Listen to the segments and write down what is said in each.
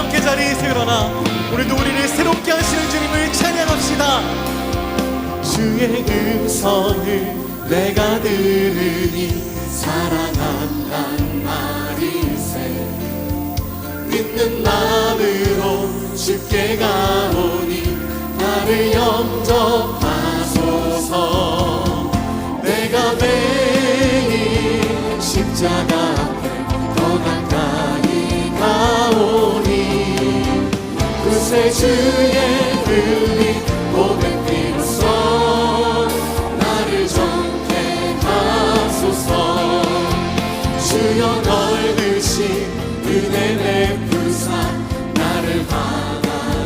함께 자리에 세우러나 오늘도 우리를 새롭게 하시는 주님을 찬양합시다. 주의 음성을 내가 들으니 사랑한단 말일세. 믿는 마음으로 주께 가오니 나를 영접하소서. 내가 매일 십자가 앞에 더 가까이 가오니 그새 주의 흘린 고백 비로소 나를 정케 하소서. 주여 넓으신 은혜 베푸사 나를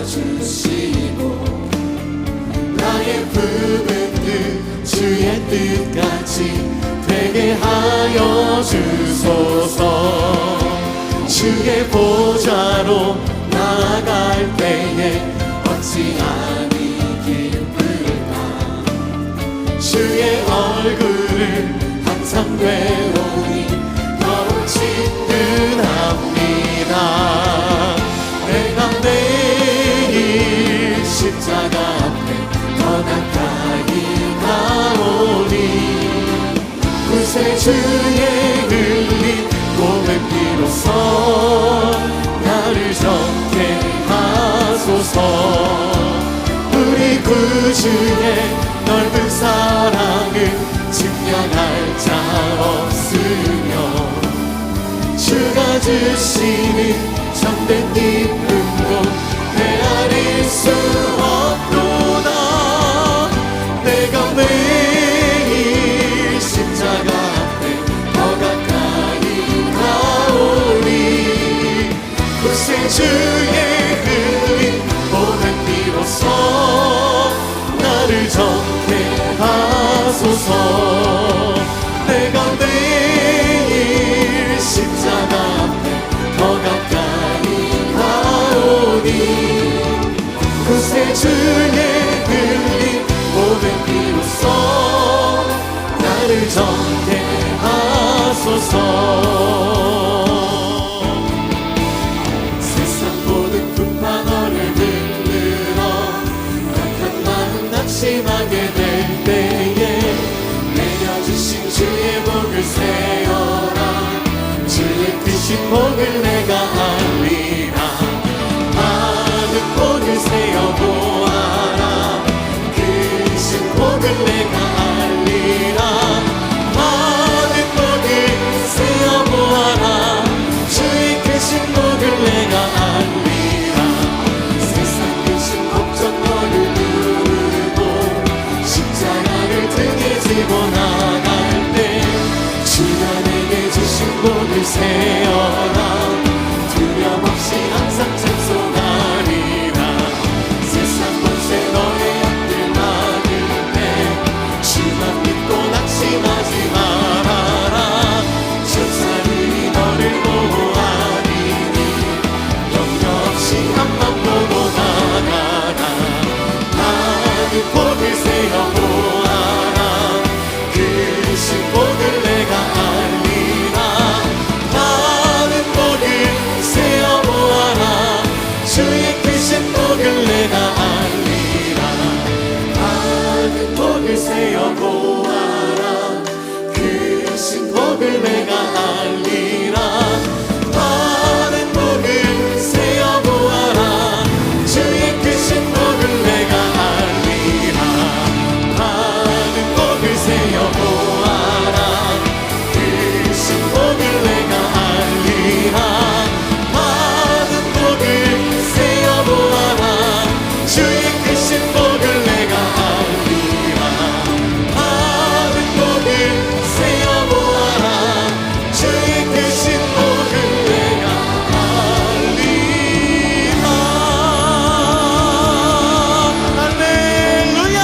받아주시고 나의 부분들 주의 뜻같이 되게 하여 주소서. 주의 보좌로 나아갈 때에 어찌 아니 기쁠까. 주의 얼굴을 항상 외로니 더욱 친근합니다. 내가 매일 십자가 앞에 더 가까이 가오니 그새 주의 흘린 고백 비로소 나를 정케 하소서. 우리 구주의 넓은 사랑을 증명할 자 없으며 주가 주시는 참된 기쁨도 헤아릴 수 없도다. 내가 매일 십자가 앞에 더 가까이 가오니 그새 주의 흘린 고백 비로소 나를 정케 하소서. 내가 매일 십자가 앞에 더 가까이 가오니 그새 주의 흘린 고백 비로소 나를 정케 하소서. 세상 모든 풍파 너를 들으러 약한 마음 낙심하게 될 때에 내려주신 주의 복을 세어라. 주의 크신 복을 내가 알리라. 많은 복을 세어 보아라. 크신 복을 내가 알리라. 많은 복을 세어 보아라. 주의 크신 복을 내가 알리라. 세상 크신 걱정 너를 누르고 십자가를 등에 지고 나갈 때 주가 내게 주신 복을 세어라. 두려움 없이 항상 찬송하리라. 세상 권세 너의 앞길 막을 때 주만 믿고 낙심하지 말아라. 천사들이 너를 보호하리니 염려 없이 앞만 보고 나가라. 많은 복을 세어 보아라. 크신 복을 내가 알리라. 많은 복을 세어 보아라. 주의 크신 복을 내가 알리라. 많은 복을 세어 보아라. 크신 복을 내가 알리라. 많은 복을 세어 보아라. 주의 크신 복을 내가 알리라. 많은 복을 세어 보아라. 크신 복을 내가 알리라. 많은 복을 세어 보아라. 주의 크신 복을 내가 알리라. 많은 복을 세어 보아라. 주의 크신 복을 내가 알리라. 할렐루야.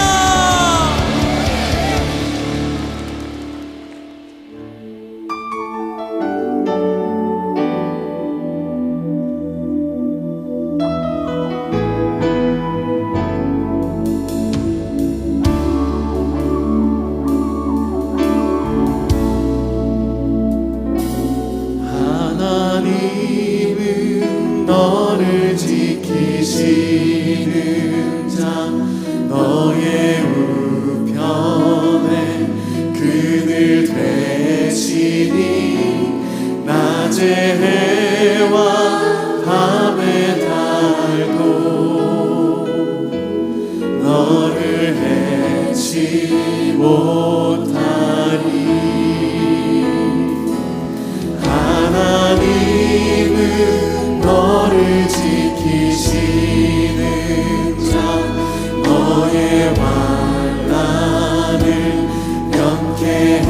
하나님은 너를 지키시는 자 너의 우편에 그늘 되시니 낮의 해와 밤의 달도 너를 해치 못하리. 하나님은 너를 지키시는 자 너의 환난을 면케하시니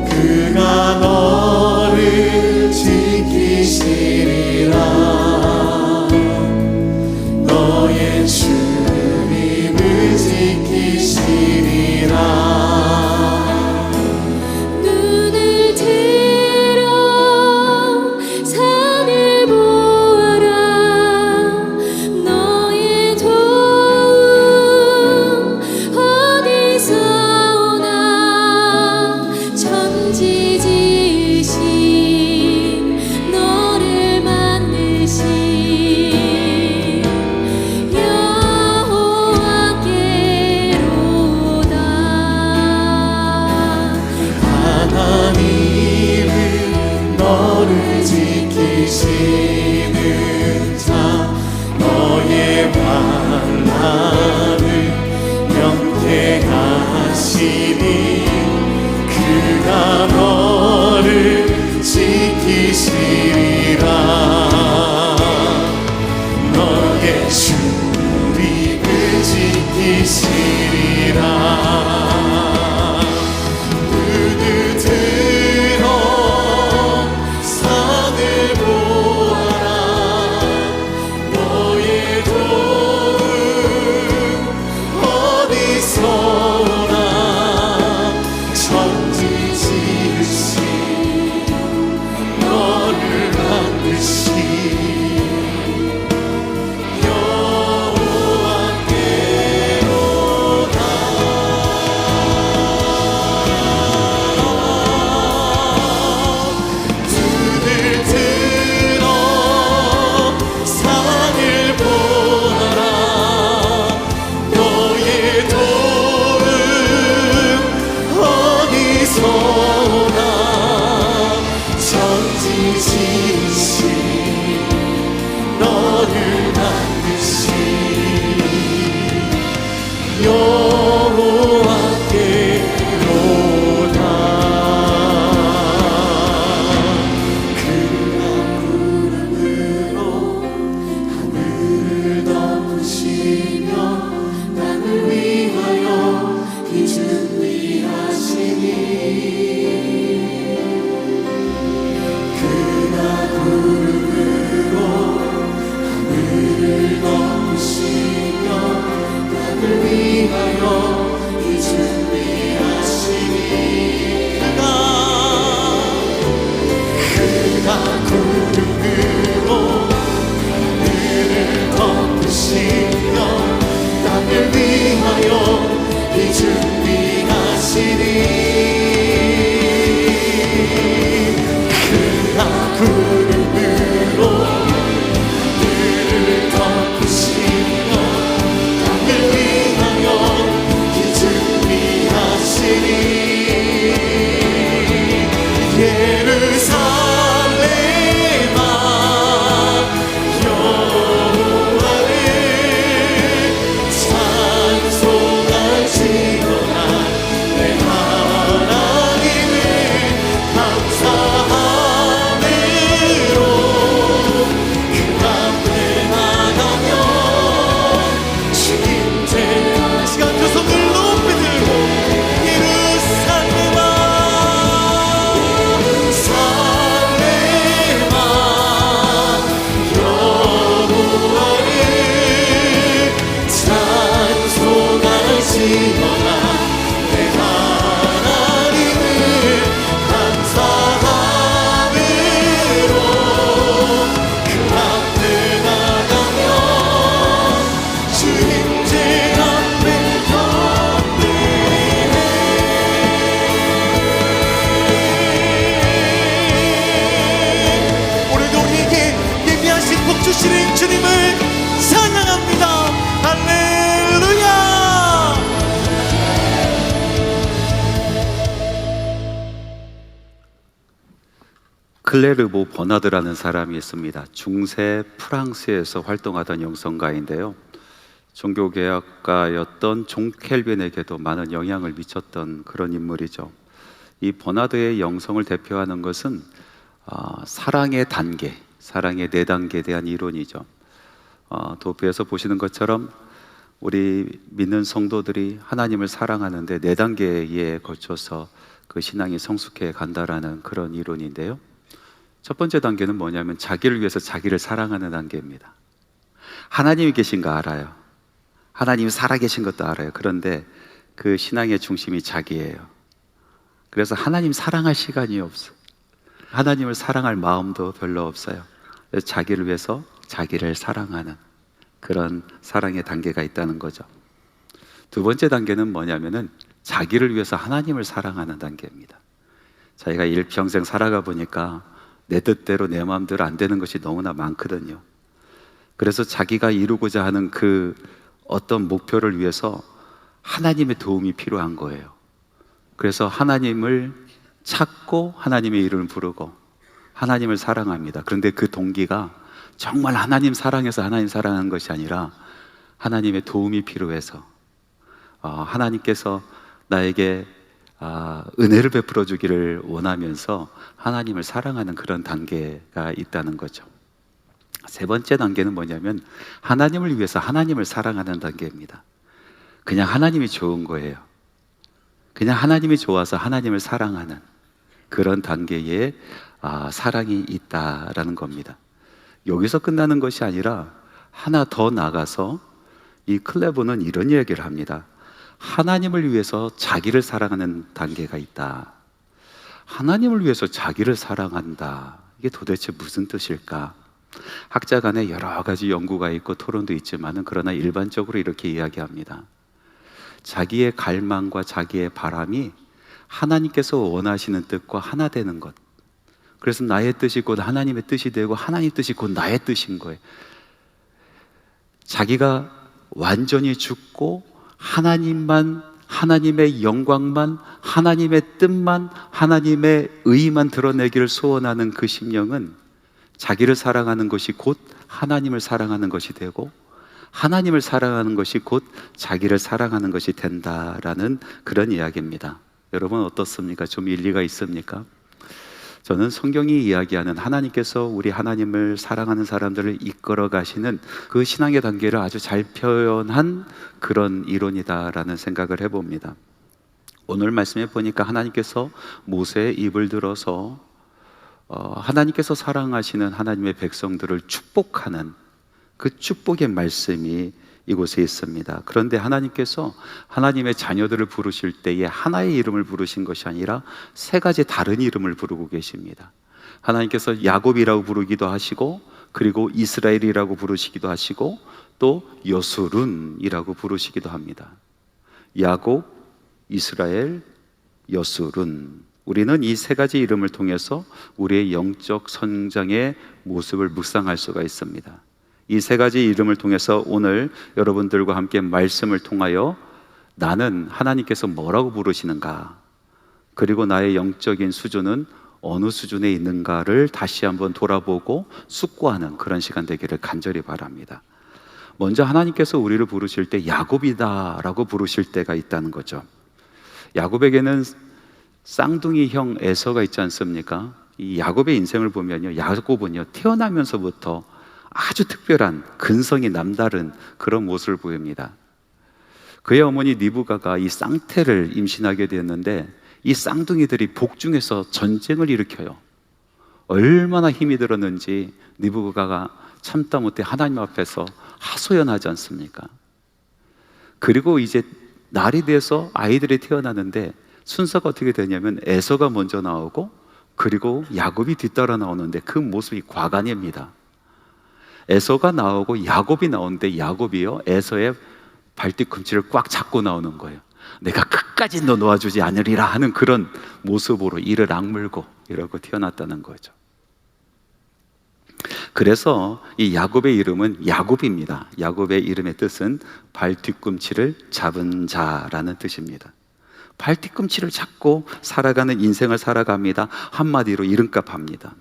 그가 너를 지키시리라. 너의 주님을 지키시니 클레르보 버나드라는 사람이 있습니다. 중세 프랑스에서 활동하던 영성가인데요, 종교개혁가였던 존 켈빈에게도 많은 영향을 미쳤던 그런 인물이죠. 이 버나드의 영성을 대표하는 것은 사랑의 단계, 사랑의 4단계에 대한 이론이죠. 도표에서 보시는 것처럼 우리 믿는 성도들이 하나님을 사랑하는데 4단계에 걸쳐서 그 신앙이 성숙해 간다라는 그런 이론인데요, 첫 번째 단계는 뭐냐면 자기를 위해서 자기를 사랑하는 단계입니다. 하나님이 계신 거 알아요. 하나님이 살아계신 것도 알아요. 그런데 그 신앙의 중심이 자기예요. 그래서 하나님 사랑할 시간이 없어요. 하나님을 사랑할 마음도 별로 없어요. 그래서 자기를 위해서 자기를 사랑하는 그런 사랑의 단계가 있다는 거죠. 두 번째 단계는 뭐냐면은 자기를 위해서 하나님을 사랑하는 단계입니다. 자기가 일평생 살아가 보니까 내 뜻대로 내 마음대로 안 되는 것이 너무나 많거든요. 그래서 자기가 이루고자 하는 그 어떤 목표를 위해서 하나님의 도움이 필요한 거예요. 그래서 하나님을 찾고 하나님의 이름을 부르고 하나님을 사랑합니다. 그런데 그 동기가 정말 하나님 사랑해서 하나님 사랑하는 것이 아니라 하나님의 도움이 필요해서, 하나님께서 나에게 은혜를 베풀어 주기를 원하면서 하나님을 사랑하는 그런 단계가 있다는 거죠. 세 번째 단계는 뭐냐면 하나님을 위해서 하나님을 사랑하는 단계입니다. 그냥 하나님이 좋은 거예요. 그냥 하나님이 좋아서 하나님을 사랑하는 그런 단계에 사랑이 있다라는 겁니다. 여기서 끝나는 것이 아니라 하나 더 나가서 이 클레버는 이런 이야기를 합니다. 하나님을 위해서 자기를 사랑하는 단계가 있다. 하나님을 위해서 자기를 사랑한다. 이게 도대체 무슨 뜻일까? 학자 간에 여러 가지 연구가 있고 토론도 있지만은 그러나 일반적으로 이렇게 이야기합니다. 자기의 갈망과 자기의 바람이 하나님께서 원하시는 뜻과 하나 되는 것. 그래서 나의 뜻이 곧 하나님의 뜻이 되고 하나님의 뜻이 곧 나의 뜻인 거예요. 자기가 완전히 죽고 하나님만, 하나님의 영광만, 하나님의 뜻만, 하나님의 의만 드러내기를 소원하는 그 심령은 자기를 사랑하는 것이 곧 하나님을 사랑하는 것이 되고 하나님을 사랑하는 것이 곧 자기를 사랑하는 것이 된다라는 그런 이야기입니다. 여러분 어떻습니까? 좀 일리가 있습니까? 저는 성경이 이야기하는 하나님께서 우리 하나님을 사랑하는 사람들을 이끌어 가시는 그 신앙의 단계를 아주 잘 표현한 그런 이론이다라는 생각을 해봅니다. 오늘 말씀에 보니까 하나님께서 모세의 입을 들어서 하나님께서 사랑하시는 하나님의 백성들을 축복하는 그 축복의 말씀이 이곳에 있습니다. 그런데 하나님께서 하나님의 자녀들을 부르실 때에 하나의 이름을 부르신 것이 아니라 3가지 다른 이름을 부르고 계십니다. 하나님께서 야곱이라고 부르기도 하시고 그리고 이스라엘이라고 부르시기도 하시고 또 여수룬이라고 부르시기도 합니다. 야곱, 이스라엘, 여수룬. 우리는 이 3가지 이름을 통해서 우리의 영적 성장의 모습을 묵상할 수가 있습니다. 이 3가지 이름을 통해서 오늘 여러분들과 함께 말씀을 통하여 나는 하나님께서 뭐라고 부르시는가, 그리고 나의 영적인 수준은 어느 수준에 있는가를 다시 한번 돌아보고 숙고하는 그런 시간 되기를 간절히 바랍니다. 먼저 하나님께서 우리를 부르실 때 야곱이다 라고 부르실 때가 있다는 거죠. 야곱에게는 쌍둥이 형 에서가 있지 않습니까? 이 야곱의 인생을 보면요, 야곱은요 태어나면서부터 아주 특별한 근성이 남다른 그런 모습을 보입니다. 그의 어머니 리브가가 이 쌍태를 임신하게 되었는데 이 쌍둥이들이 복중에서 전쟁을 일으켜요. 얼마나 힘이 들었는지 리브가가 참다 못해 하나님 앞에서 하소연하지 않습니까? 그리고 이제 날이 돼서 아이들이 태어나는데 순서가 어떻게 되냐면 에서가 먼저 나오고 그리고 야곱이 뒤따라 나오는데 그 모습이 과간입니다. 에서가 나오고 야곱이 나오는데 야곱이요 에서의 발뒤꿈치를 꽉 잡고 나오는 거예요. 내가 끝까지 너 놓아주지 않으리라 하는 그런 모습으로 이를 악물고 이러고 태어났다는 거죠. 그래서 이 야곱의 이름은 야곱입니다. 야곱의 이름의 뜻은 발뒤꿈치를 잡은 자라는 뜻입니다. 발뒤꿈치를 잡고 살아가는 인생을 살아갑니다. 한마디로 이름값 합니다.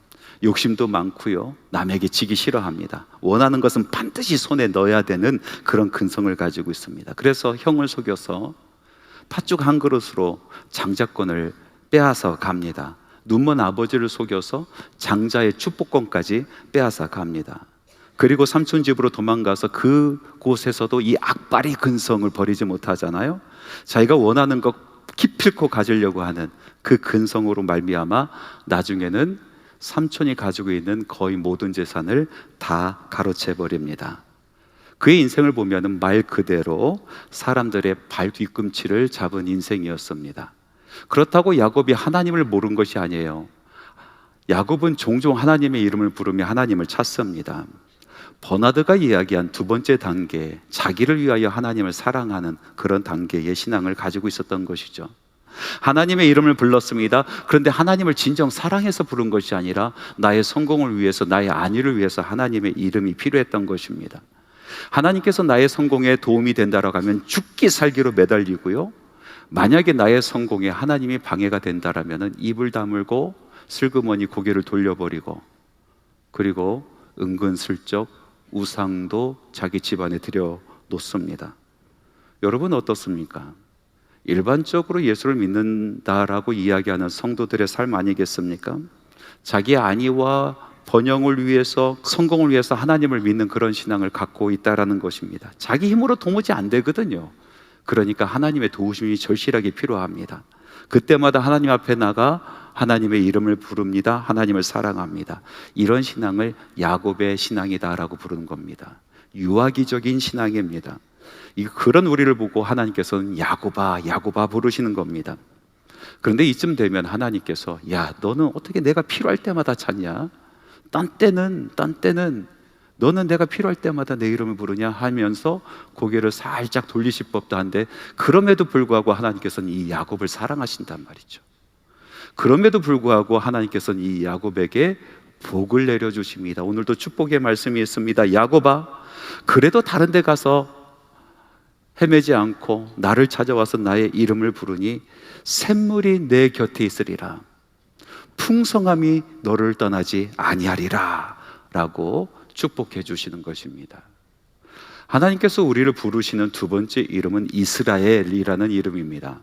욕심도 많고요, 남에게 지기 싫어합니다. 원하는 것은 반드시 손에 넣어야 되는 그런 근성을 가지고 있습니다. 그래서 형을 속여서 팥죽 한 그릇으로 장자권을 빼앗아 갑니다. 눈먼 아버지를 속여서 장자의 축복권까지 빼앗아 갑니다. 그리고 삼촌 집으로 도망가서 그곳에서도 이 악바리 근성을 버리지 못하잖아요. 자기가 원하는 것 기필코 가지려고 하는 그 근성으로 말미암아 나중에는 삼촌이 가지고 있는 거의 모든 재산을 다 가로채 버립니다. 그의 인생을 보면은 말 그대로 사람들의 발 뒤꿈치를 잡은 인생이었습니다. 그렇다고 야곱이 하나님을 모른 것이 아니에요. 야곱은 종종 하나님의 이름을 부르며 하나님을 찾습니다. 버나드가 이야기한 두 번째 단계, 자기를 위하여 하나님을 사랑하는 그런 단계의 신앙을 가지고 있었던 것이죠. 하나님의 이름을 불렀습니다. 그런데 하나님을 진정 사랑해서 부른 것이 아니라 나의 성공을 위해서, 나의 안위를 위해서 하나님의 이름이 필요했던 것입니다. 하나님께서 나의 성공에 도움이 된다라고 하면 죽기 살기로 매달리고요, 만약에 나의 성공에 하나님이 방해가 된다라면 입을 다물고 슬그머니 고개를 돌려버리고, 그리고 은근슬쩍 우상도 자기 집안에 들여놓습니다. 여러분 어떻습니까? 일반적으로 예수를 믿는다라고 이야기하는 성도들의 삶 아니겠습니까? 자기의 안위와 번영을 위해서, 성공을 위해서 하나님을 믿는 그런 신앙을 갖고 있다라는 것입니다. 자기 힘으로 도무지 안 되거든요. 그러니까 하나님의 도우심이 절실하게 필요합니다. 그때마다 하나님 앞에 나가 하나님의 이름을 부릅니다. 하나님을 사랑합니다. 이런 신앙을 야곱의 신앙이다라고 부르는 겁니다. 유아기적인 신앙입니다. 그런 우리를 보고 하나님께서는 야곱아, 야곱아 부르시는 겁니다. 그런데 이쯤 되면 하나님께서, 야, 너는 어떻게 내가 필요할 때마다 찾냐? 딴 때는 너는 내가 필요할 때마다 내 이름을 부르냐 하면서 고개를 살짝 돌리실 법도 한데, 그럼에도 불구하고 하나님께서는 이 야곱을 사랑하신단 말이죠. 그럼에도 불구하고 하나님께서는 이 야곱에게 복을 내려주십니다. 오늘도 축복의 말씀이 있습니다. 야곱아, 그래도 다른 데 가서 헤매지 않고 나를 찾아와서 나의 이름을 부르니 샘물이 내 곁에 있으리라, 풍성함이 너를 떠나지 아니하리라 라고 축복해 주시는 것입니다. 하나님께서 우리를 부르시는 두 번째 이름은 이스라엘이라는 이름입니다.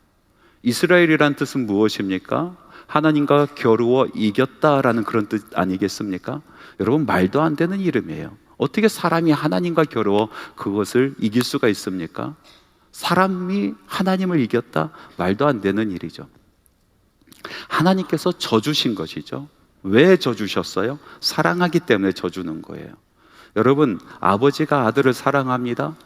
이스라엘이란 뜻은 무엇입니까? 하나님과 겨루어 이겼다라는 그런 뜻 아니겠습니까? 여러분, 말도 안 되는 이름이에요. 어떻게 사람이 하나님과 겨루어 그것을 이길 수가 있습니까? 사람이 하나님을 이겼다? 말도 안 되는 일이죠. 하나님께서 져주신 것이죠. 왜 져주셨어요? 사랑하기 때문에 져주는 거예요. 여러분, 아버지가 아들을 사랑합니다.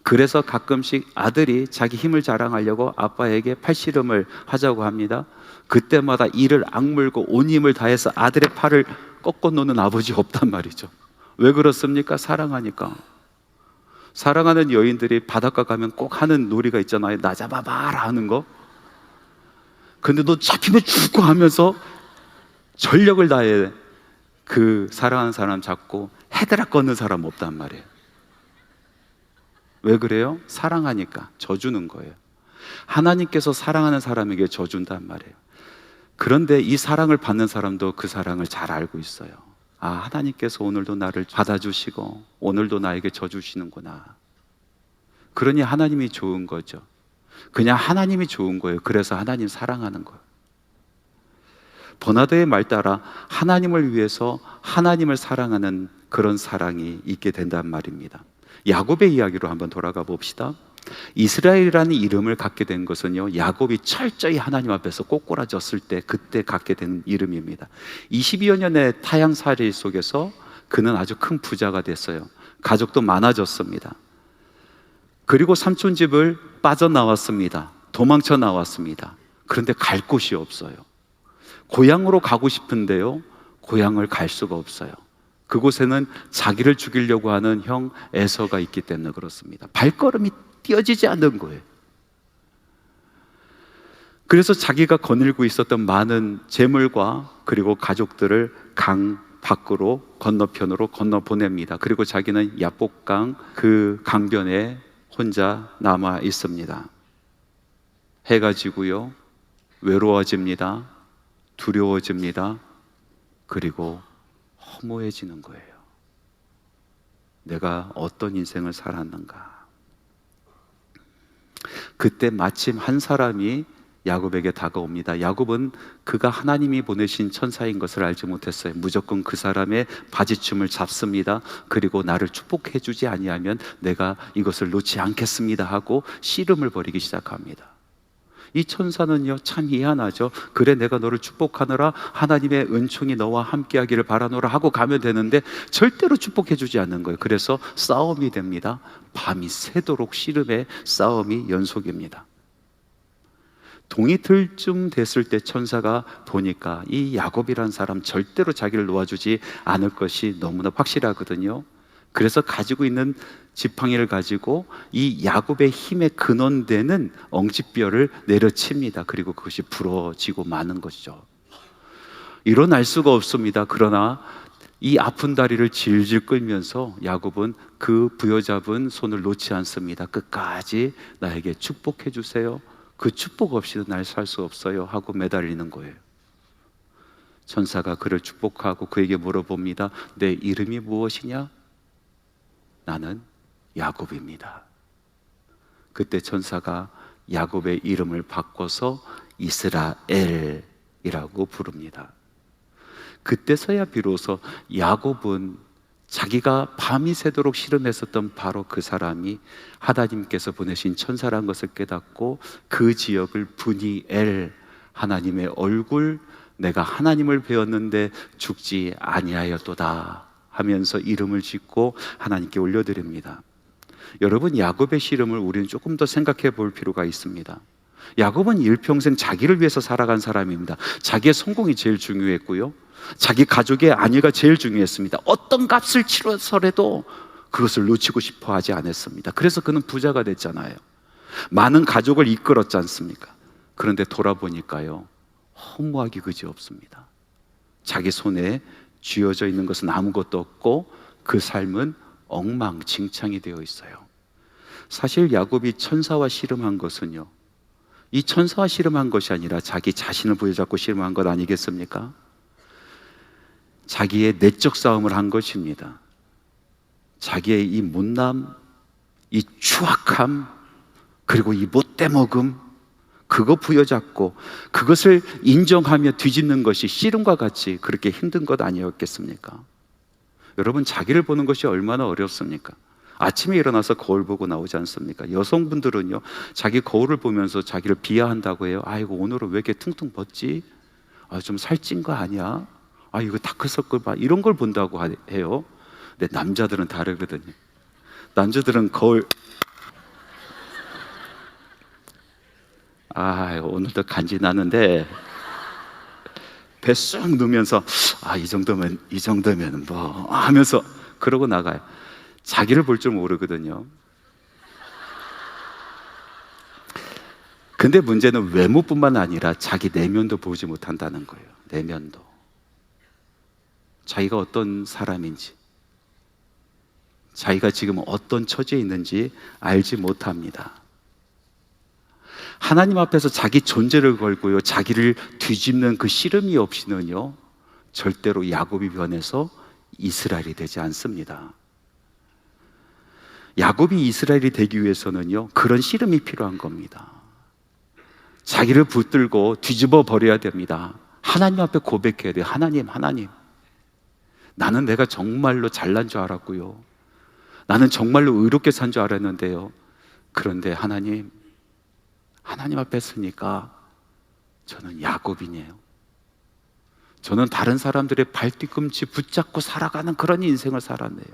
그래서 가끔씩 아들이 자기 힘을 자랑하려고 아빠에게 팔씨름을 하자고 합니다. 그때마다 이를 악물고 온 힘을 다해서 아들의 팔을 꺾어 놓는 아버지 없단 말이죠. 왜 그렇습니까? 사랑하니까. 사랑하는 여인들이 바닷가 가면 꼭 하는 놀이가 있잖아요. 나 잡아봐라 하는 거. 근데 너 잡히면 죽고 하면서 전력을 다해 그 사랑하는 사람 잡고 헤드락 걷는 사람 없단 말이에요. 왜 그래요? 사랑하니까. 져주는 거예요. 하나님께서 사랑하는 사람에게 져준단 말이에요. 그런데 이 사랑을 받는 사람도 그 사랑을 잘 알고 있어요. 아, 하나님께서 오늘도 나를 받아주시고 오늘도 나에게 져주시는구나. 그러니 하나님이 좋은 거죠. 그냥 하나님이 좋은 거예요. 그래서 하나님 사랑하는 거예요. 버나드의 말 따라 하나님을 위해서 하나님을 사랑하는 그런 사랑이 있게 된단 말입니다. 야곱의 이야기로 한번 돌아가 봅시다. 이스라엘이라는 이름을 갖게 된 것은요, 야곱이 철저히 하나님 앞에서 꼬꾸라졌을 때 그때 갖게 된 이름입니다. 22여 년의 타향살이 속에서 그는 아주 큰 부자가 됐어요. 가족도 많아졌습니다. 그리고 삼촌 집을 빠져나왔습니다. 도망쳐 나왔습니다. 그런데 갈 곳이 없어요. 고향으로 가고 싶은데요, 고향을 갈 수가 없어요. 그곳에는 자기를 죽이려고 하는 형 에서가 있기 때문에 그렇습니다. 발걸음이 띄어지지 않는 거예요. 그래서 자기가 거닐고 있었던 많은 재물과 그리고 가족들을 강 밖으로 건너편으로 건너보냅니다. 그리고 자기는 야복강 그 강변에 혼자 남아 있습니다. 해가 지고요, 외로워집니다. 두려워집니다. 그리고 허무해지는 거예요. 내가 어떤 인생을 살았는가. 그때 마침 한 사람이 야곱에게 다가옵니다. 야곱은 그가 하나님이 보내신 천사인 것을 알지 못했어요. 무조건 그 사람의 바지춤을 잡습니다. 그리고 나를 축복해 주지 아니하면 내가 이것을 놓지 않겠습니다 하고 씨름을 벌이기 시작합니다. 이 천사는요, 참 희한하죠. 그래, 내가 너를 축복하느라 하나님의 은총이 너와 함께하기를 바라노라 하고 가면 되는데 절대로 축복해 주지 않는 거예요. 그래서 싸움이 됩니다. 밤이 새도록 씨름의 싸움이 연속입니다. 동이 틀 쯤 됐을 때 천사가 보니까 이 야곱이라는 사람 절대로 자기를 놓아주지 않을 것이 너무나 확실하거든요. 그래서 가지고 있는 지팡이를 가지고 이 야곱의 힘의 근원되는 엉치뼈를 내려칩니다. 그리고 그것이 부러지고 마는 것이죠. 일어날 수가 없습니다. 그러나 이 아픈 다리를 질질 끌면서 야곱은 그 부여잡은 손을 놓지 않습니다. 끝까지 나에게 축복해 주세요. 그 축복 없이는 날 살 수 없어요 하고 매달리는 거예요. 천사가 그를 축복하고 그에게 물어봅니다. 내 이름이 무엇이냐? 나는 야곱입니다. 그때 천사가 야곱의 이름을 바꿔서 이스라엘이라고 부릅니다. 그때서야 비로소 야곱은 자기가 밤이 새도록 씨름했었던 바로 그 사람이 하나님께서 보내신 천사란 것을 깨닫고 그 지역을 브니엘, 하나님의 얼굴, 내가 하나님을 배웠는데 죽지 아니하였도다 하면서 이름을 짓고 하나님께 올려드립니다. 여러분, 야곱의 씨름을 우리는 조금 더 생각해 볼 필요가 있습니다. 야곱은 일평생 자기를 위해서 살아간 사람입니다. 자기의 성공이 제일 중요했고요, 자기 가족의 안위가 제일 중요했습니다. 어떤 값을 치러서라도 그것을 놓치고 싶어 하지 않았습니다. 그래서 그는 부자가 됐잖아요. 많은 가족을 이끌었지 않습니까? 그런데 돌아보니까요, 허무하기 그지없습니다. 자기 손에 쥐어져 있는 것은 아무것도 없고 그 삶은 엉망진창이 되어 있어요. 사실 야곱이 천사와 씨름한 것은요, 이 천사와 씨름한 것이 아니라 자기 자신을 부여잡고 씨름한 것 아니겠습니까? 자기의 내적 싸움을 한 것입니다. 자기의 이 못남, 이 추악함, 그리고 이 못돼먹음, 그거 부여잡고 그것을 인정하며 뒤집는 것이 씨름과 같이 그렇게 힘든 것 아니었겠습니까? 여러분, 자기를 보는 것이 얼마나 어렵습니까? 아침에 일어나서 거울 보고 나오지 않습니까? 여성분들은요, 자기 거울을 보면서 자기를 비하한다고 해요. 아이고, 오늘은 왜 이렇게 퉁퉁 벗지? 좀 살찐 거 아니야? 이거 다크서클 봐, 이런 걸 본다고 해요. 근데 남자들은 다르거든요. 남자들은 거울, 오늘도 간지 나는데 배 쑥 누면서 이 정도면 뭐 하면서 그러고 나가요. 자기를 볼 줄 모르거든요. 근데 문제는 외모뿐만 아니라 자기 내면도 보지 못한다는 거예요. 내면도. 자기가 어떤 사람인지, 자기가 지금 어떤 처지에 있는지 알지 못합니다. 하나님 앞에서 자기 존재를 걸고요, 자기를 뒤집는 그 씨름이 없이는요, 절대로 야곱이 변해서 이스라엘이 되지 않습니다. 야곱이 이스라엘이 되기 위해서는요, 그런 씨름이 필요한 겁니다. 자기를 붙들고 뒤집어 버려야 됩니다. 하나님 앞에 고백해야 돼요. 하나님, 나는 내가 정말로 잘난 줄 알았고요, 나는 정말로 의롭게 산 줄 알았는데요, 그런데 하나님 앞에 서니까 저는 야곱이네요. 저는 다른 사람들의 발뒤꿈치 붙잡고 살아가는 그런 인생을 살았네요.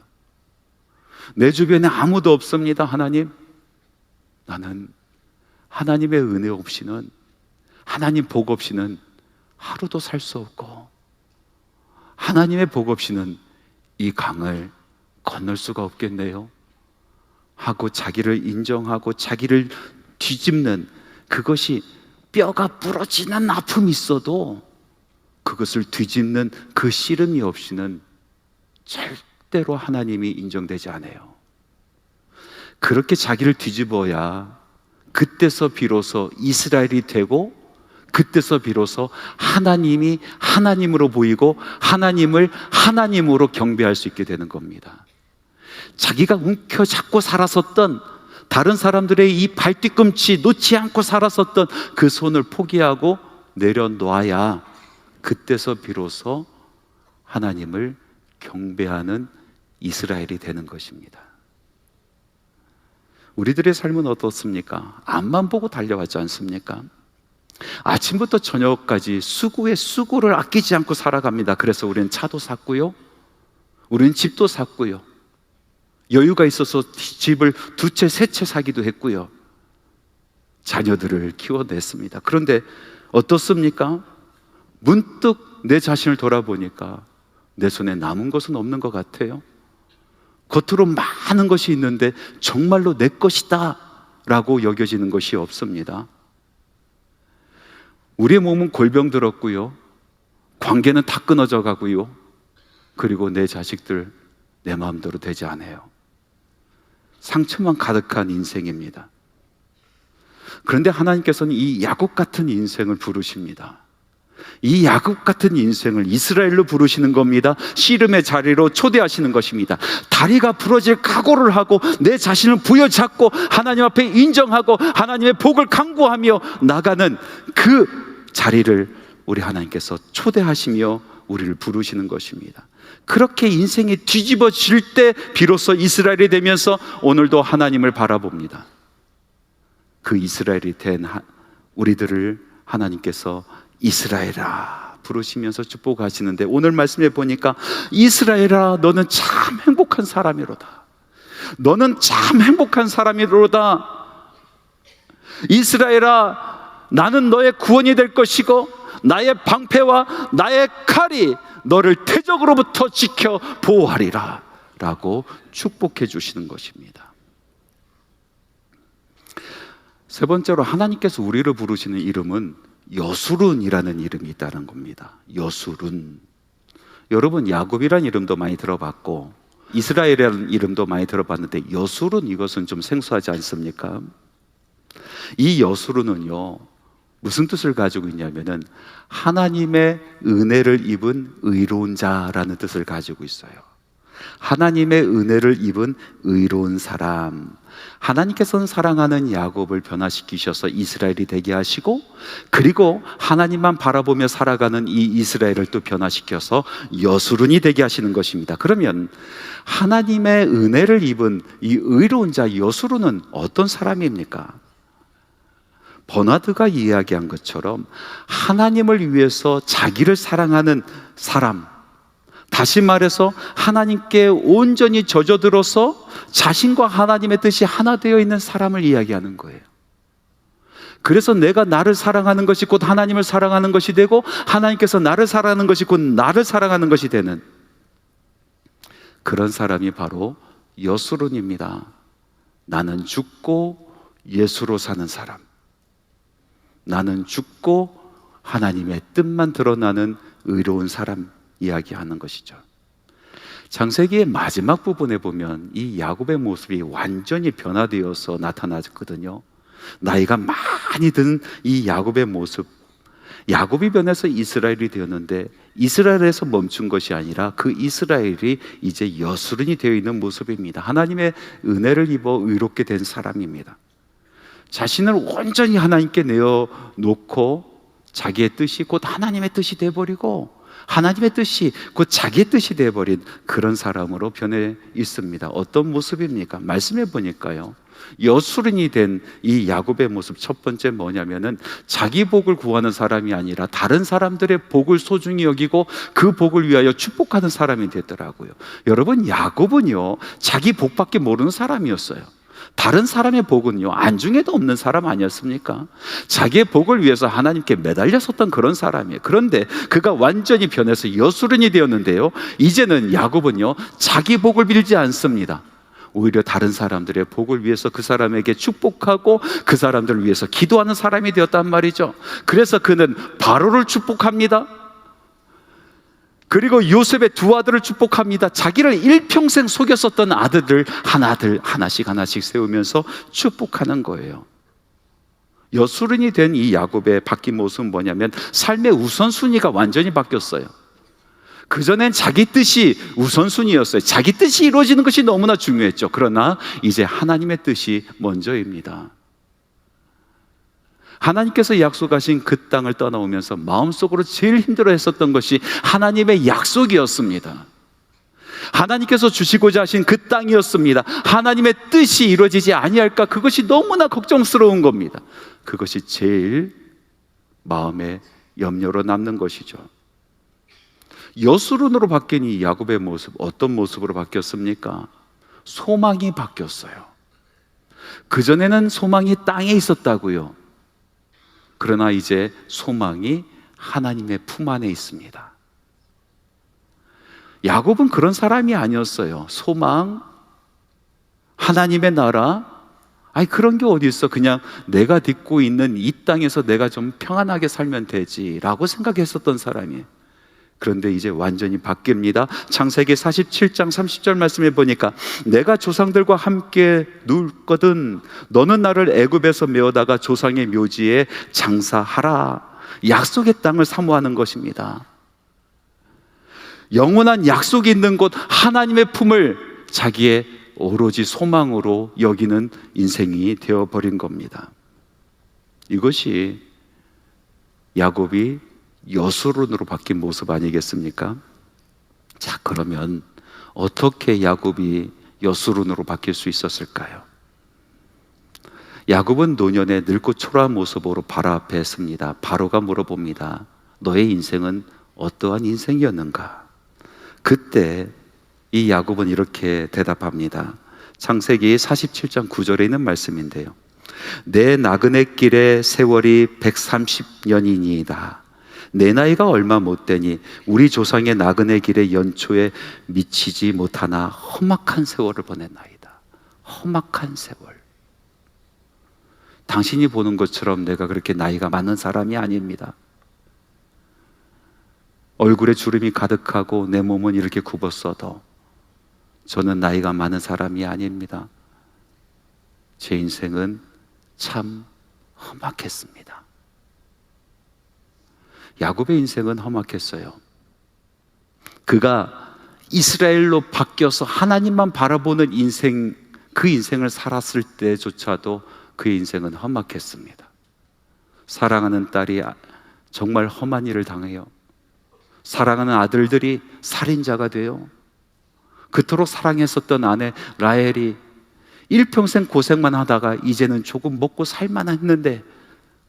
내 주변에 아무도 없습니다. 하나님, 나는 하나님의 은혜 없이는, 하나님 복 없이는 하루도 살 수 없고, 하나님의 복 없이는 이 강을 건널 수가 없겠네요 하고 자기를 인정하고 자기를 뒤집는, 그것이 뼈가 부러지는 아픔이 있어도 그것을 뒤집는 그 씨름이 없이는 절대로 하나님이 인정되지 않아요. 그렇게 자기를 뒤집어야 그때서 비로소 이스라엘이 되고, 그때서 비로소 하나님이 하나님으로 보이고 하나님을 하나님으로 경배할 수 있게 되는 겁니다. 자기가 움켜잡고 살았었던 다른 사람들의 이 발뒤꿈치 놓지 않고 살았었던 그 손을 포기하고 내려놓아야 그때서 비로소 하나님을 경배하는 이스라엘이 되는 것입니다. 우리들의 삶은 어떻습니까? 앞만 보고 달려가지 않습니까? 아침부터 저녁까지 수고에 수고를 아끼지 않고 살아갑니다. 그래서 우리는 차도 샀고요, 우리는 집도 샀고요, 여유가 있어서 집을 2채, 3채 사기도 했고요, 자녀들을 키워냈습니다. 그런데 어떻습니까? 문득 내 자신을 돌아보니까 내 손에 남은 것은 없는 것 같아요. 겉으로 많은 것이 있는데 정말로 내 것이다 라고 여겨지는 것이 없습니다. 우리의 몸은 골병 들었고요, 관계는 다 끊어져 가고요, 그리고 내 자식들 내 마음대로 되지 않아요. 상처만 가득한 인생입니다. 그런데 하나님께서는 이 야곱 같은 인생을 부르십니다. 이 야곱 같은 인생을 이스라엘로 부르시는 겁니다. 씨름의 자리로 초대하시는 것입니다. 다리가 부러질 각오를 하고 내 자신을 부여잡고 하나님 앞에 인정하고 하나님의 복을 강구하며 나가는 그 자리를 우리 하나님께서 초대하시며 우리를 부르시는 것입니다. 그렇게 인생이 뒤집어질 때 비로소 이스라엘이 되면서 오늘도 하나님을 바라봅니다. 그 이스라엘이 된 우리들을 하나님께서 이스라엘아 부르시면서 축복하시는데, 오늘 말씀에 보니까 이스라엘아 너는 참 행복한 사람이로다, 너는 참 행복한 사람이로다, 이스라엘아 나는 너의 구원이 될 것이고 나의 방패와 나의 칼이 너를 태적으로부터 지켜 보호하리라 라고 축복해 주시는 것입니다. 세 번째로 하나님께서 우리를 부르시는 이름은 여수룬이라는 이름이 있다는 겁니다. 여수룬. 여러분 야곱이라는 이름도 많이 들어봤고 이스라엘이라는 이름도 많이 들어봤는데 여수룬, 이것은 좀 생소하지 않습니까? 이 여수룬은요 무슨 뜻을 가지고 있냐면은 하나님의 은혜를 입은 의로운 자라는 뜻을 가지고 있어요. 하나님의 은혜를 입은 의로운 사람. 하나님께서는 사랑하는 야곱을 변화시키셔서 이스라엘이 되게 하시고, 그리고 하나님만 바라보며 살아가는 이 이스라엘을 또 변화시켜서 여수룬이 되게 하시는 것입니다. 그러면 하나님의 은혜를 입은 이 의로운 자 여수룬은 어떤 사람입니까? 버나드가 이야기한 것처럼 하나님을 위해서 자기를 사랑하는 사람, 다시 말해서 하나님께 온전히 젖어들어서 자신과 하나님의 뜻이 하나 되어 있는 사람을 이야기하는 거예요. 그래서 내가 나를 사랑하는 것이 곧 하나님을 사랑하는 것이 되고, 하나님께서 나를 사랑하는 것이 곧 나를 사랑하는 것이 되는 그런 사람이 바로 여수룬입니다. 나는 죽고 예수로 사는 사람, 나는 죽고 하나님의 뜻만 드러나는 의로운 사람 이야기하는 것이죠. 창세기의 마지막 부분에 보면 이 야곱의 모습이 완전히 변화되어서 나타났거든요. 나이가 많이 든 이 야곱의 모습, 야곱이 변해서 이스라엘이 되었는데 이스라엘에서 멈춘 것이 아니라 그 이스라엘이 이제 여수룬이 되어 있는 모습입니다. 하나님의 은혜를 입어 의롭게 된 사람입니다. 자신을 온전히 하나님께 내어놓고 자기의 뜻이 곧 하나님의 뜻이 되어버리고 하나님의 뜻이 곧 자기의 뜻이 되어버린 그런 사람으로 변해 있습니다. 어떤 모습입니까? 말씀해 보니까요, 여수른이 된 이 야곱의 모습, 첫 번째 뭐냐면은 자기 복을 구하는 사람이 아니라 다른 사람들의 복을 소중히 여기고 그 복을 위하여 축복하는 사람이 됐더라고요. 여러분, 야곱은요 자기 복밖에 모르는 사람이었어요. 다른 사람의 복은요 안중에도 없는 사람 아니었습니까? 자기의 복을 위해서 하나님께 매달려 섰던 그런 사람이에요. 그런데 그가 완전히 변해서 여수른이 되었는데요, 이제는 야곱은요 자기 복을 빌지 않습니다. 오히려 다른 사람들의 복을 위해서 그 사람에게 축복하고 그 사람들을 위해서 기도하는 사람이 되었단 말이죠. 그래서 그는 바로를 축복합니다. 그리고 요셉의 두 아들을 축복합니다. 자기를 일평생 속였었던 아들을 하나씩 세우면서 축복하는 거예요. 여수른이 된 이 야곱의 바뀐 모습은 뭐냐면 삶의 우선순위가 완전히 바뀌었어요. 그전엔 자기 뜻이 우선순위였어요. 자기 뜻이 이루어지는 것이 너무나 중요했죠. 그러나 이제 하나님의 뜻이 먼저입니다. 하나님께서 약속하신 그 땅을 떠나오면서 마음속으로 제일 힘들어했었던 것이 하나님의 약속이었습니다. 하나님께서 주시고자 하신 그 땅이었습니다. 하나님의 뜻이 이루어지지 아니할까, 그것이 너무나 걱정스러운 겁니다. 그것이 제일 마음에 염려로 남는 것이죠. 여수론으로 바뀐 이 야곱의 모습, 어떤 모습으로 바뀌었습니까? 소망이 바뀌었어요. 그전에는 소망이 땅에 있었다고요. 그러나 이제 소망이 하나님의 품 안에 있습니다. 야곱은 그런 사람이 아니었어요. 소망, 하나님의 나라, 그런 게 어디 있어. 그냥 내가 딛고 있는 이 땅에서 내가 좀 평안하게 살면 되지라고 생각했었던 사람이에요. 그런데 이제 완전히 바뀝니다. 창세기 47장 30절 말씀에 보니까 내가 조상들과 함께 누웠거든 너는 나를 애굽에서 메어다가 조상의 묘지에 장사하라. 약속의 땅을 사모하는 것입니다. 영원한 약속이 있는 곳 하나님의 품을 자기의 오로지 소망으로 여기는 인생이 되어버린 겁니다. 이것이 야곱이 여수론으로 바뀐 모습 아니겠습니까? 자, 그러면 어떻게 야곱이 여수론으로 바뀔 수 있었을까요? 야곱은 노년에 늙고 초라한 모습으로 바로 앞에 섭니다. 바로가 물어봅니다. 너의 인생은 어떠한 인생이었는가? 그때 이 야곱은 이렇게 대답합니다. 창세기 47장 9절에 있는 말씀인데요. 내 나그네 길의 세월이 130년이니이다. 내 나이가 얼마 못 되니 우리 조상의 나그네 길의 연초에 미치지 못하나 험악한 세월을 보냈나이다. 험악한 세월. 당신이 보는 것처럼 내가 그렇게 나이가 많은 사람이 아닙니다. 얼굴에 주름이 가득하고 내 몸은 이렇게 굽었어도 저는 나이가 많은 사람이 아닙니다. 제 인생은 참 험악했습니다. 야곱의 인생은 험악했어요. 그가 이스라엘로 바뀌어서 하나님만 바라보는 인생, 그 인생을 살았을 때조차도 그의 인생은 험악했습니다. 사랑하는 딸이 정말 험한 일을 당해요. 사랑하는 아들들이 살인자가 돼요. 그토록 사랑했었던 아내 라헬이 일평생 고생만 하다가 이제는 조금 먹고 살만 했는데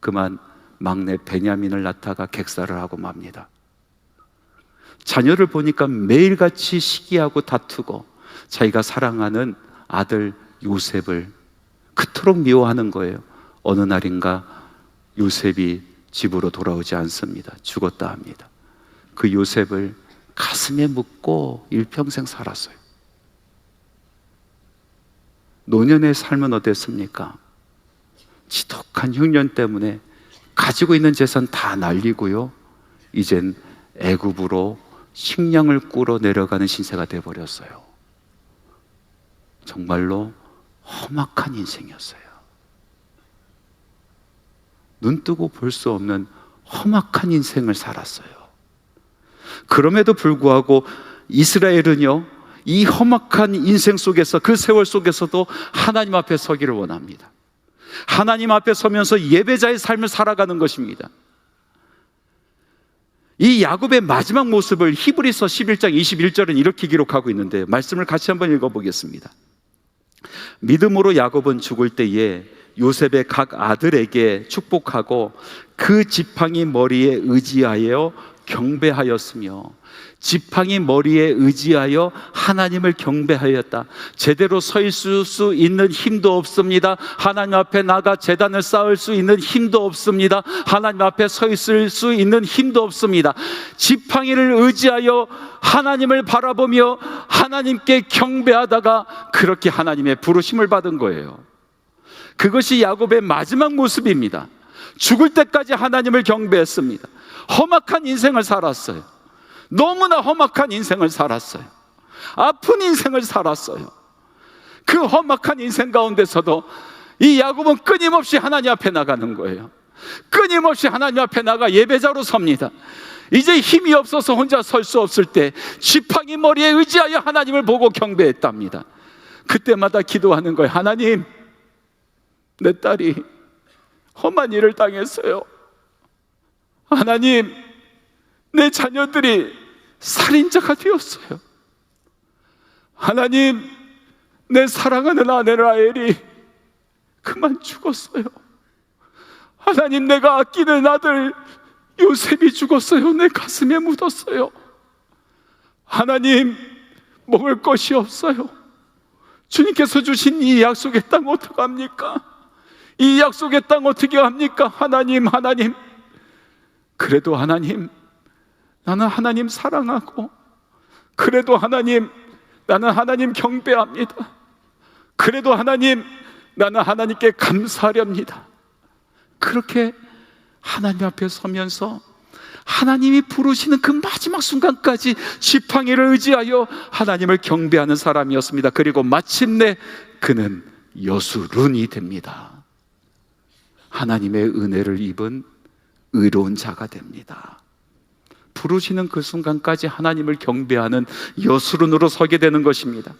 그만 막내 베냐민을 낳다가 객사를 하고 맙니다. 자녀를 보니까 매일같이 시기하고 다투고 자기가 사랑하는 아들 요셉을 그토록 미워하는 거예요. 어느 날인가 요셉이 집으로 돌아오지 않습니다. 죽었다 합니다. 그 요셉을 가슴에 묻고 일평생 살았어요. 노년의 삶은 어땠습니까? 지독한 흉년 때문에 가지고 있는 재산 다 날리고요, 이젠 애굽으로 식량을 꾸러 내려가는 신세가 되어버렸어요. 정말로 험악한 인생이었어요. 눈뜨고 볼 수 없는 험악한 인생을 살았어요. 그럼에도 불구하고 이스라엘은요, 이 험악한 인생 속에서, 그 세월 속에서도 하나님 앞에 서기를 원합니다. 하나님 앞에 서면서 예배자의 삶을 살아가는 것입니다. 이 야곱의 마지막 모습을 히브리서 11장 21절은 이렇게 기록하고 있는데요, 말씀을 같이 한번 읽어보겠습니다. 믿음으로 야곱은 죽을 때에 요셉의 각 아들에게 축복하고 그 지팡이 머리에 의지하여 경배하였으며, 지팡이 머리에 의지하여 하나님을 경배하였다. 제대로 서 있을 수 있는 힘도 없습니다. 하나님 앞에 나가 제단을 쌓을 수 있는 힘도 없습니다. 하나님 앞에 서 있을 수 있는 힘도 없습니다. 지팡이를 의지하여 하나님을 바라보며 하나님께 경배하다가 그렇게 하나님의 부르심을 받은 거예요. 그것이 야곱의 마지막 모습입니다. 죽을 때까지 하나님을 경배했습니다. 험악한 인생을 살았어요. 너무나 험악한 인생을 살았어요. 아픈 인생을 살았어요. 그 험악한 인생 가운데서도 이 야곱은 끊임없이 하나님 앞에 나가는 거예요. 끊임없이 하나님 앞에 나가 예배자로 섭니다. 이제 힘이 없어서 혼자 설 수 없을 때 지팡이 머리에 의지하여 하나님을 보고 경배했답니다. 그때마다 기도하는 거예요. 하나님, 내 딸이 험한 일을 당했어요. 하나님, 내 자녀들이 살인자가 되었어요. 하나님, 내 사랑하는 아내 라헬이 그만 죽었어요. 하나님, 내가 아끼는 아들 요셉이 죽었어요. 내 가슴에 묻었어요. 하나님, 먹을 것이 없어요. 주님께서 주신 이 약속의 땅 어떡합니까? 이 약속의 땅 어떻게 합니까? 하나님, 하나님, 그래도 하나님, 나는 하나님 사랑하고, 그래도 하나님, 나는 하나님 경배합니다. 그래도 하나님, 나는 하나님께 감사하렵니다. 그렇게 하나님 앞에 서면서 하나님이 부르시는 그 마지막 순간까지 지팡이를 의지하여 하나님을 경배하는 사람이었습니다. 그리고 마침내 그는 여수룬이 됩니다. 하나님의 은혜를 입은 의로운 자가 됩니다. 부르시는 그 순간까지 하나님을 경배하는 여수룬으로 서게 되는 것입니다.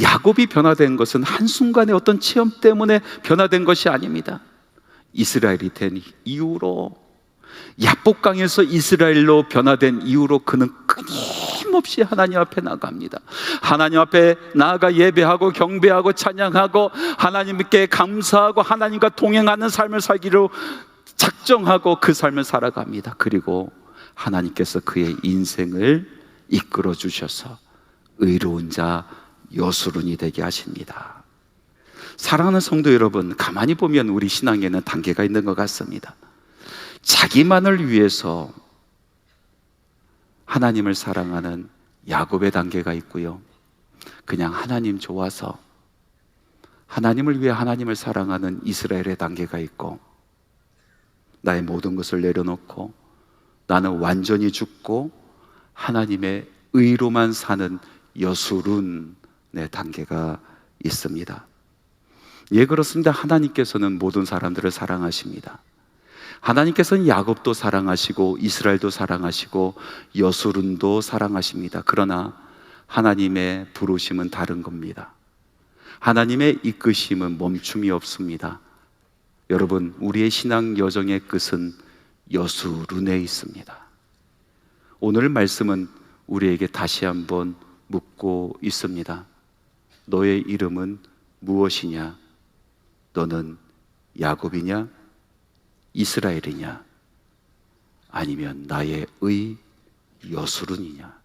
야곱이 변화된 것은 한순간의 어떤 체험 때문에 변화된 것이 아닙니다. 이스라엘이 된 이후로, 야복강에서 이스라엘로 변화된 이후로 그는 끊임없이 하나님 앞에 나갑니다. 하나님 앞에 나아가 예배하고 경배하고 찬양하고 하나님께 감사하고 하나님과 동행하는 삶을 살기로 작정하고 그 삶을 살아갑니다. 그리고 하나님께서 그의 인생을 이끌어 주셔서 의로운 자 여수룬이 되게 하십니다. 사랑하는 성도 여러분, 가만히 보면 우리 신앙에는 단계가 있는 것 같습니다. 자기만을 위해서 하나님을 사랑하는 야곱의 단계가 있고요, 그냥 하나님 좋아서 하나님을 위해 하나님을 사랑하는 이스라엘의 단계가 있고, 나의 모든 것을 내려놓고 나는 완전히 죽고 하나님의 의로만 사는 여수룬의 단계가 있습니다. 예, 그렇습니다. 하나님께서는 모든 사람들을 사랑하십니다. 하나님께서는 야곱도 사랑하시고 이스라엘도 사랑하시고 여수룬도 사랑하십니다. 그러나 하나님의 부르심은 다른 겁니다. 하나님의 이끄심은 멈춤이 없습니다. 여러분, 우리의 신앙 여정의 끝은 여수룬에 있습니다. 오늘 말씀은 우리에게 다시 한번 묻고 있습니다. 너의 이름은 무엇이냐? 너는 야곱이냐? 이스라엘이냐? 아니면 나의 의 여수룬이냐?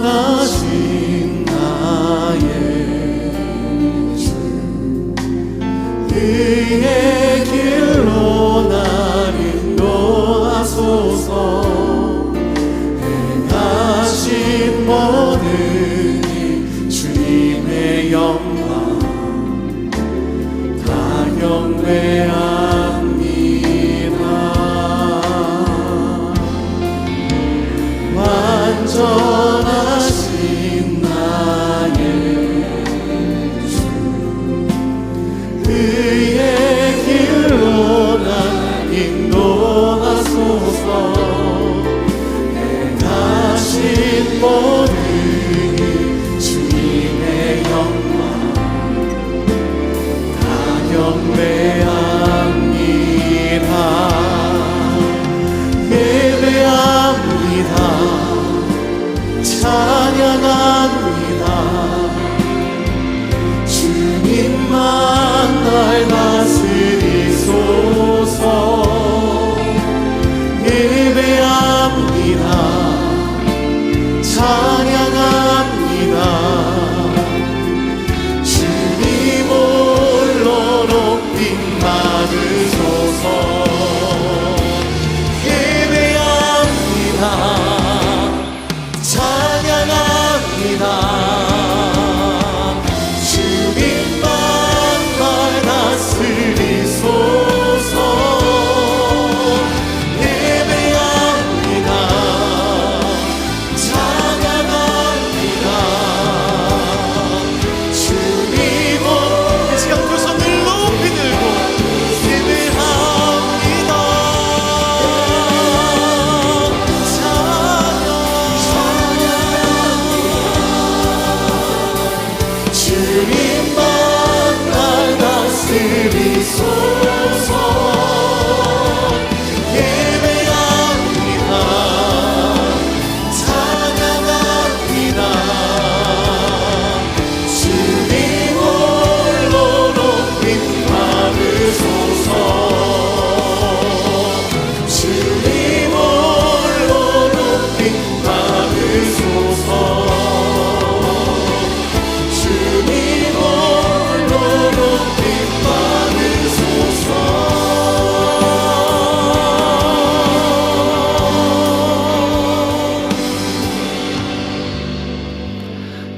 완전하신 나의 주, 의의 길로 날 인도하소서. 행하신 모든 일 주님의 영광 다 경배합니다. 완전하신 나의 주, 의의 길로 날 인도하소서. 행하신 모든 일 주님의 영광 다 경배합니다. 예배합니다. 찬양합니다. 주님만 날 다스리소서. 예배합니다. 찬양합니다. 주님 홀로 높임 받으소서. 예배합니다. 찬양합니다.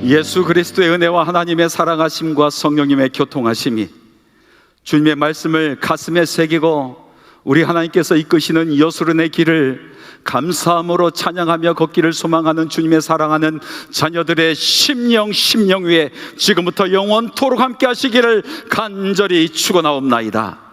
예수 그리스도의 은혜와 하나님의 사랑하심과 성령님의 교통하심이 주님의 말씀을 가슴에 새기고 우리 하나님께서 이끄시는 여수론의 길을 감사함으로 찬양하며 걷기를 소망하는 주님의 사랑하는 자녀들의 심령 위에 지금부터 영원토록 함께 하시기를 간절히 축원하옵나이다.